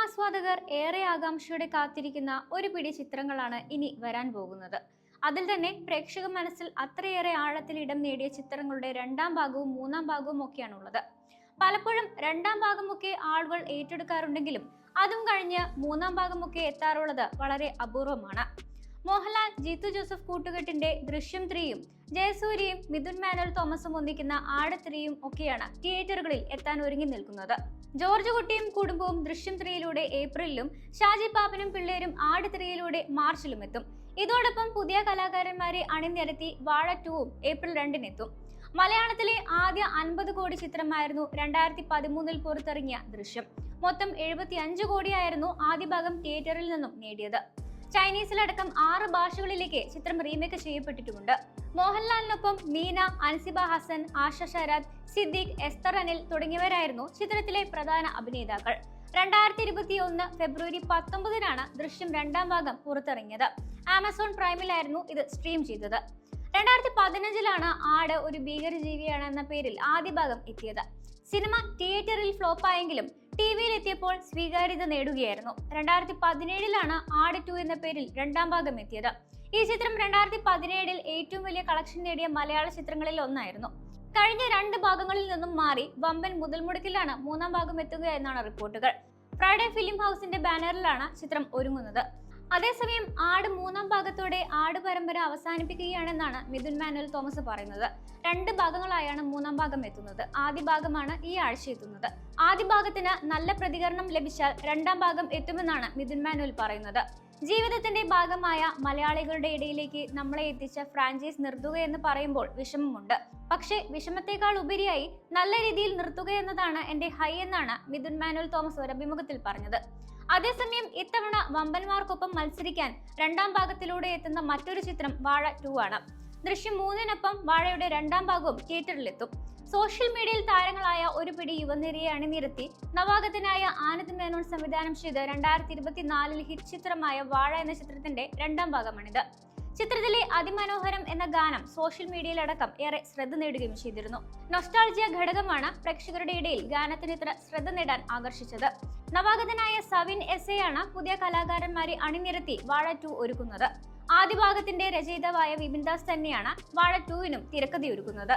ആസ്വാദകർ ഏറെ ആകാംക്ഷയോടെ കാത്തിരിക്കുന്ന ഒരു പിടി ചിത്രങ്ങളാണ് ഇനി വരാൻ പോകുന്നത്. അതിൽ തന്നെ പ്രേക്ഷക മനസ്സിൽ അത്രയേറെ ആഴത്തിൽ ഇടം നേടിയ ചിത്രങ്ങളുടെ രണ്ടാം ഭാഗവും മൂന്നാം ഭാഗവും ഒക്കെയാണുള്ളത്. പലപ്പോഴും രണ്ടാം ഭാഗമൊക്കെ ആളുകൾ ഏറ്റെടുക്കാറുണ്ടെങ്കിലും അതും കഴിഞ്ഞ് മൂന്നാം ഭാഗമൊക്കെ എത്താറുള്ളത് വളരെ അപൂർവമാണ്. മോഹൻലാൽ ജീത്തു ജോസഫ് കൂട്ടുകെട്ടിന്റെ ദൃശ്യം 3യും ജയസൂര്യയും മിഥുൻ മാനുവൽ തോമസും ഒന്നിക്കുന്ന ആട് 3യും ഒക്കെയാണ് തിയേറ്ററുകളിൽ എത്താൻ ഒരുങ്ങി നിൽക്കുന്നത്. ജോർജ് കുട്ടിയും കുടുംബവും ദൃശ്യം 3യിലൂടെ ഏപ്രിലിലും ഷാജി പാപ്പനും പിള്ളേരും ആട് 3യിലൂടെ മാർച്ചിലും എത്തും. ഇതോടൊപ്പം പുതിയ കലാകാരന്മാരെ അണിനിരത്തി വാഴ 2വും ഏപ്രിൽ 2-ന് എത്തും. മലയാളത്തിലെ ആദ്യ 50 കോടി ചിത്രമായിരുന്നു 2013-ൽ പുറത്തിറങ്ങിയ ദൃശ്യം. മൊത്തം 75 കോടിയായിരുന്നു ആദ്യ ഭാഗം തിയേറ്ററിൽ നിന്നും നേടിയത്. ചൈനീസിലടക്കം 6 ഭാഷകളിലേക്ക് ചിത്രം റീമേക്ക് ചെയ്യപ്പെട്ടിട്ടുമുണ്ട്. മോഹൻലാലിനൊപ്പം മീന, അൻസിബ ഹസൻ, ആശ ശരത്, സിദ്ദീഖ്, എസ്തർ അനിൽ തുടങ്ങിയവരായിരുന്നു ചിത്രത്തിലെ പ്രധാന അഭിനേതാക്കൾ. 2021 ഫെബ്രുവരി 19-നാണ് ദൃശ്യം രണ്ടാം ഭാഗം പുറത്തിറങ്ങിയത്. ആമസോൺ പ്രൈമിലായിരുന്നു ഇത് സ്ട്രീം ചെയ്തത്. 2015-ലാണ് ആട് ഒരു ഭീകരജീവിയാണ് എന്ന പേരിൽ ആദ്യ ഭാഗം എത്തിയത്. സിനിമ തിയേറ്ററിൽ ഫ്ലോപ്പായെങ്കിലും ടിവിയിൽ എത്തിയപ്പോൾ സ്വീകാര്യത നേടുകയായിരുന്നു. 2017-ലാണ് ആട് 2 എന്ന പേരിൽ രണ്ടാം ഭാഗം എത്തിയത്. ഈ ചിത്രം 2017-ൽ ഏറ്റവും വലിയ കളക്ഷൻ നേടിയ മലയാള ചിത്രങ്ങളിൽ ഒന്നായിരുന്നു. കഴിഞ്ഞ 2 ഭാഗങ്ങളിൽ നിന്നും മാറി വമ്പൻ മുതൽമുടക്കിലാണ് മൂന്നാം ഭാഗം എത്തുക എന്നാണ് റിപ്പോർട്ടുകൾ. ഫ്രൈഡേ ഫിലിം ഹൗസിന്റെ ബാനറിലാണ് ചിത്രം ഒരുങ്ങുന്നത്. അതേസമയം ആട് മൂന്നാം ഭാഗത്തോടെ ആട് പരമ്പര അവസാനിപ്പിക്കുകയാണെന്നാണ് മിഥുൻ മാനുവൽ തോമസ് പറയുന്നത്. 2 ഭാഗങ്ങളായാണ് മൂന്നാം ഭാഗം എത്തുന്നത്. ആദ്യ ഭാഗമാണ് ഈ ആഴ്ച എത്തുന്നത്. ആദ്യ ഭാഗത്തിന് നല്ല പ്രതികരണം ലഭിച്ചാൽ രണ്ടാം ഭാഗം എത്തുമെന്നാണ് മിഥുൻ മാനുവൽ പറയുന്നത്. ജീവിതത്തിന്റെ ഭാഗമായ മലയാളികളുടെ ഇടയിലേക്ക് നമ്മളെ എത്തിച്ച ഫ്രാഞ്ചൈസ് നിർത്തുക എന്ന് പറയുമ്പോൾ വിഷമമുണ്ട്. പക്ഷേ വിഷമത്തെക്കാൾ ഉപരിയായി നല്ല രീതിയിൽ നിർത്തുക എന്നതാണ് എന്റെ ഹൈ എന്നാണ് മിഥുൻ മാനുവൽ തോമസ് ഒരു അഭിമുഖത്തിൽ പറഞ്ഞത്. അതേസമയം ഇത്തവണ വമ്പന്മാർക്കൊപ്പം മത്സരിക്കാൻ രണ്ടാം ഭാഗത്തിലൂടെ എത്തുന്ന മറ്റൊരു ചിത്രം വാഴ 2 ആണ്. ദൃശ്യം 3-നൊപ്പം വാഴയുടെ രണ്ടാം ഭാഗവും തിയേറ്ററിലെത്തും. സോഷ്യൽ മീഡിയയിൽ താരങ്ങളായ ഒരു പിടി യുവനിരയെ അണിനിരത്തി നവാഗതനായ ആനന്ദ് മേനോൻ സംവിധാനം ചെയ്ത് 2024-ൽ ഹിറ്റ് ചിത്രമായ വാഴ എന്ന ചിത്രത്തിന്റെ രണ്ടാം ഭാഗമാണിത്. ചിത്രത്തിലെ അതിമനോഹരം എന്ന ഗാനം സോഷ്യൽ മീഡിയയിലടക്കം ഏറെ ശ്രദ്ധ നേടുകയും ചെയ്തിരുന്നു. നൊസ്റ്റാൾജിയ ഘടകമാണ് പ്രേക്ഷകരുടെ ഇടയിൽ ഗാനത്തിന് ഇത്ര ശ്രദ്ധ നേടാൻ ആകർഷിച്ചത്. നവാഗതനായ സവിൻ എസ് ആണ് പുതിയ കലാകാരന്മാരെ അണിനിരത്തി വാഴ 2 ഒരുക്കുന്നത്. ആദ്യ ഭാഗത്തിന്റെ രചയിതാവായ വിപിൻ ദാസ് തന്നെയാണ് വാഴ 2-നും തിരക്കഥയൊരുക്കുന്നത്.